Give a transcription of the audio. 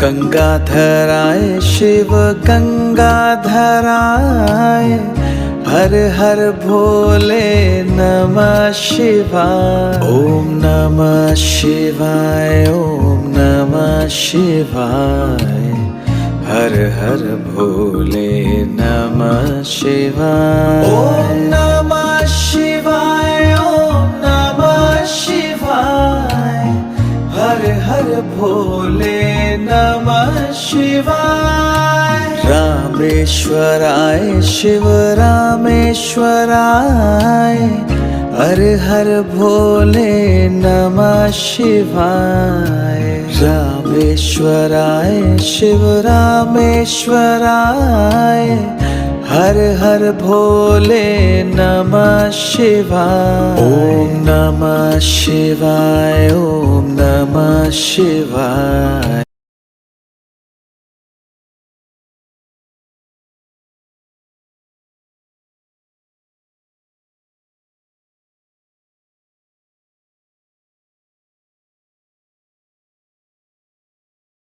गंगाधराय शिव गंगाधराय, हर हर भोले नमः शिवाय। ओम नमः शिवाय, ओम नमः शिवाय, हर हर भोले नमः शिवाय। ओम नमः शिवाय, ओम नमः शिवाय, हर हर भोले नमः शिवाय। रामेश्वराय शिव रामेश्वराय, हर हर भोले नमः शिवाय। रामेश्वराय शिव रामेश्वराय, हर हर भोले नमः शिवाय। ओम नमः शिवाय, ओम नमः शिवाय,